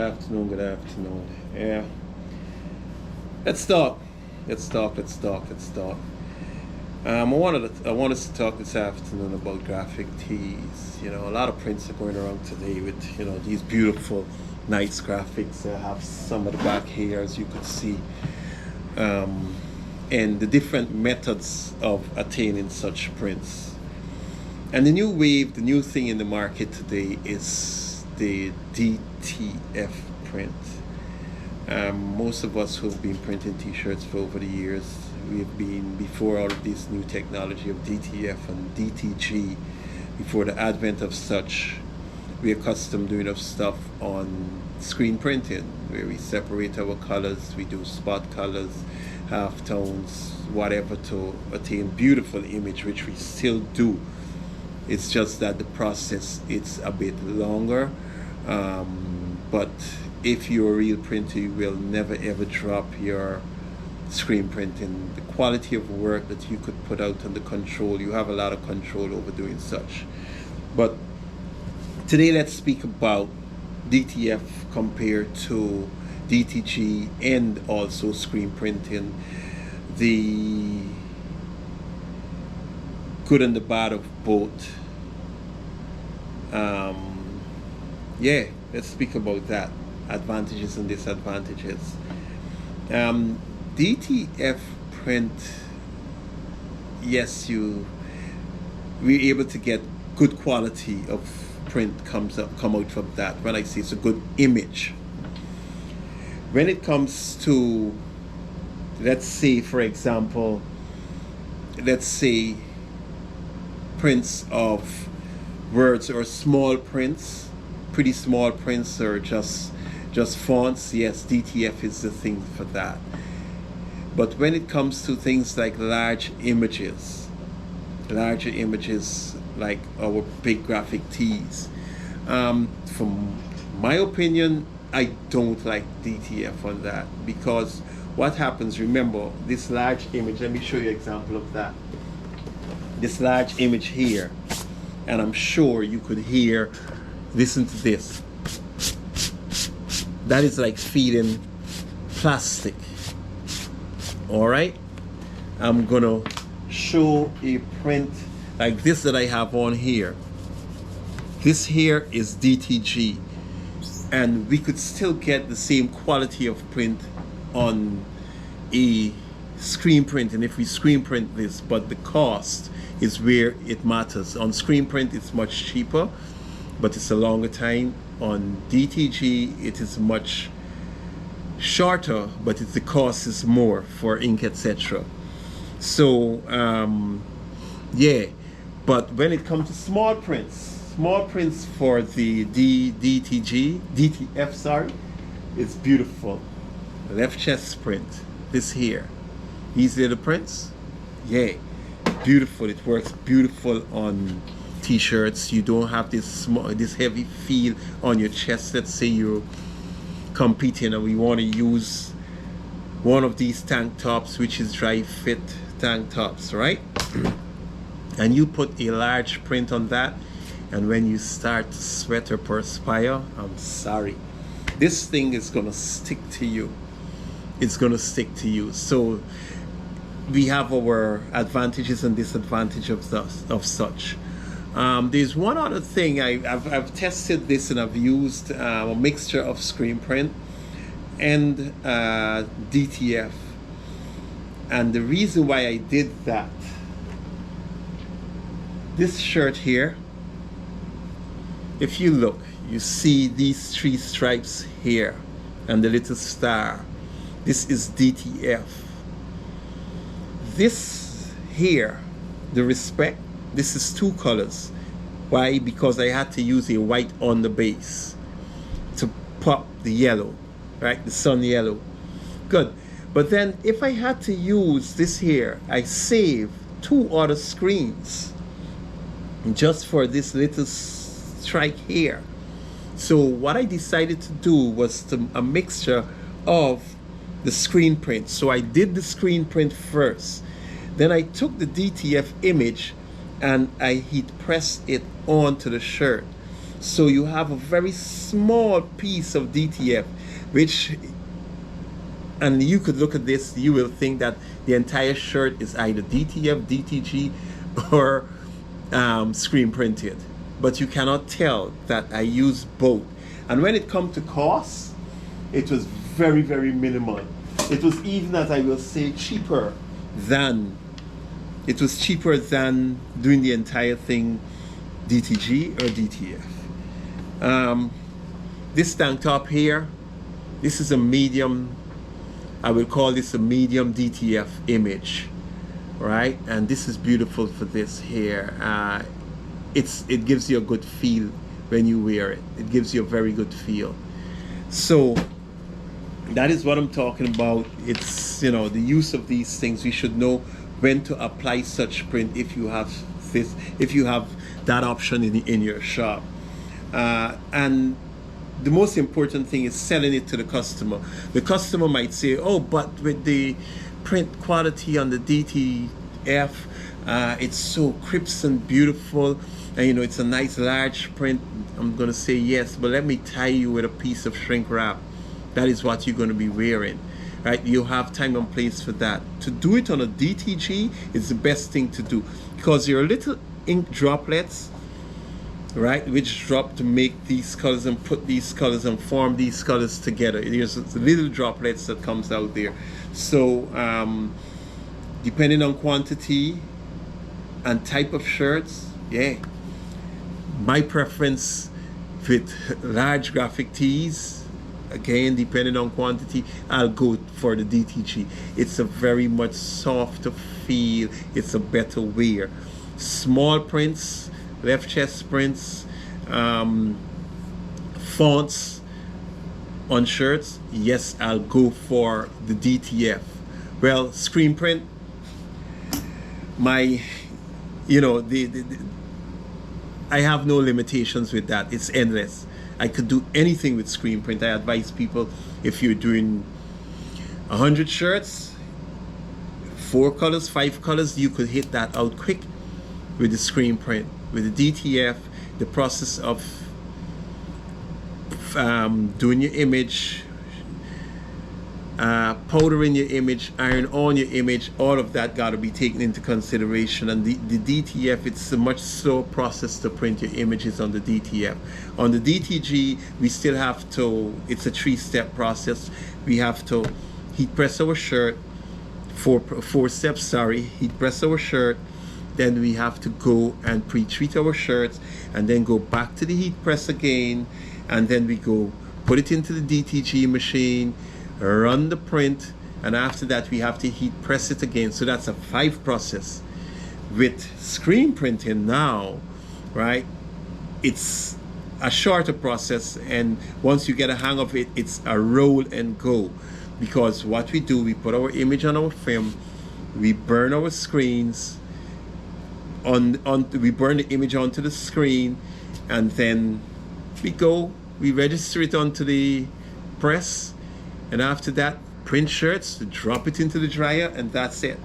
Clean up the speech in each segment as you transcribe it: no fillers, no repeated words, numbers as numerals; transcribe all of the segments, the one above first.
afternoon, good afternoon. Yeah. Let's talk. I want us to talk this afternoon about graphic tees. You know, a lot of prints are going around today with, you know, these beautiful, nice graphics. I have some at the back here, as you could see. And the different methods of attaining such prints. And the new wave, the new thing in the market today is the DTF print. Most of us who have been printing t-shirts for over the years, we've been, before all of this new technology of DTF and DTG, before the advent of such, we're accustomed doing stuff on screen printing, where we separate our colors, we do spot colors, half tones, whatever, to attain beautiful image, which we still do. It's just that the process, it's a bit longer, but if you're a real printer, you will never ever drop your screen printing. The quality of work that you could put out and the control, you have a lot of control over doing such. But today let's speak about DTF compared to DTG and also screen printing, the good and the bad of both. Yeah, let's speak about that, advantages and disadvantages. DTF print, yes, we're able to get good quality of print come out from that. When I say it's a good image. When it comes to, let's say, for example, let's say prints of words or small prints, pretty small prints, or just fonts, yes, DTF is the thing for that. But when it comes to things like larger images like our big graphic tees, from my opinion, I don't like DTF on that, because what happens, remember, this large image, let me show you an example of that. This large image here, and I'm sure you could hear, listen to this. That is like feeding plastic. All right, I'm gonna show a print like this that I have on here. This here is DTG, and we could still get the same quality of print on a screen print, and if we screen print this, but the cost is where it matters. On screen print it's much cheaper, but it's a longer time. On DTG it is much shorter, but the cost is more for ink, etc. So yeah, but when it comes to small prints for the DTF, sorry, it's beautiful. Left chest print, this here, these little prints, yeah, beautiful. It works beautiful on t-shirts. You don't have this heavy feel on your chest. Let's say you're competing and we want to use one of these tank tops, which is dry fit tank tops, right? And you put a large print on that, and when you start to sweat or perspire, I'm sorry, this thing is gonna stick to you. It's gonna stick to you. So we have our advantages and disadvantages of such. There's one other thing. I've tested this, and I've used a mixture of screen print and DTF. And the reason why I did that, this shirt here, if you look, you see these 3 stripes here and the little star. This is DTF. This here, the respect, this is 2 colors. Why? Because I had to use a white on the base to pop the yellow, right? The sun yellow. Good. But then if I had to use this here, I save 2 other screens just for this little strike here. So what I decided to do was a mixture of the screen print. So I did the screen print first. Then I took the DTF image and I heat pressed it onto the shirt. So you have a very small piece of DTF, which, and you could look at this, you will think that the entire shirt is either DTF, DTG, or screen printed. But you cannot tell that I use both. And when it comes to cost, it was very, very minimal. It was even, as I will say, cheaper than doing the entire thing DTG or DTF. This tank top here, this is a medium, I will call this a medium DTF image, right? And this is beautiful for this here. It gives you a good feel when you wear it. It gives you a very good feel. So that is what I'm talking about. It's, you know, the use of these things. We should know when to apply such print if you have this, if you have that option in your shop. And the most important thing is selling it to the customer. The customer might say, oh, but with the print quality on the DTF, it's so crisp and beautiful, and you know, it's a nice large print. I'm gonna say yes, but let me tie you with a piece of shrink wrap. That is what you're gonna be wearing, right? You have time and place for that. To do it on a DTG is the best thing to do, because your little ink droplets, right, which drop to make these colors and put these colors and form these colors together. There's the little droplets that comes out there. So depending on quantity and type of shirts, yeah, my preference with large graphic tees, again, depending on quantity, I'll go for the DTG. It's a very much softer feel. It's a better wear. Small prints, left chest prints, fonts on shirts, yes, I'll go for the DTF. Well, screen print, my, you know, I have no limitations with that. It's endless. I could do anything with screen print. I advise people, if you're doing 100 shirts, 4 colors, 5 colors, you could hit that out quick with the screen print. With the DTF, the process of doing your image, powdering your image, iron on your image, all of that got to be taken into consideration. And the DTF, it's a much slower process to print your images on the DTF. On the DTG, we still have to, it's a 3-step process. We have to heat press our shirt, four steps, sorry, heat press our shirt. Then we have to go and pre-treat our shirts, and then go back to the heat press again, and then we go put it into the DTG machine, run the print, and after that we have to heat press it again. So that's a 5 process. With screen printing now, right, it's a shorter process, and once you get a hang of it, it's a roll and go. Because what we do, we put our image on our film, we burn our screens, we burn the image onto the screen, and then we register it onto the press, and after that, print shirts, drop it into the dryer, and that's it.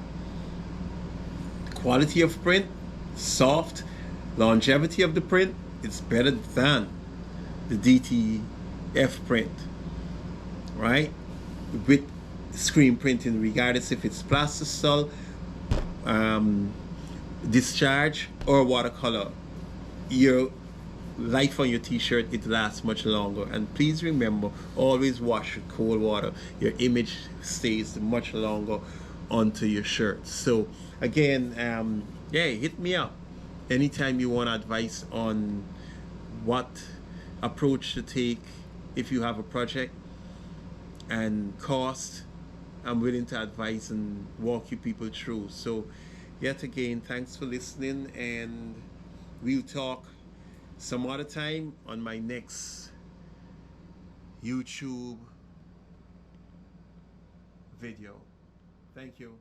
Quality of print, soft, longevity of the print, it's better than the DTF print, right? With screen printing, regardless if it's plastisol, discharge, or watercolor, your life on your t-shirt, it lasts much longer. And please remember, always wash with cold water. Your image stays much longer onto your shirt. So again, yeah, hit me up anytime you want advice on what approach to take if you have a project, and cost. I'm willing to advise and walk you people through. So yet again, thanks for listening, and we'll talk some other time on my next YouTube video. Thank you.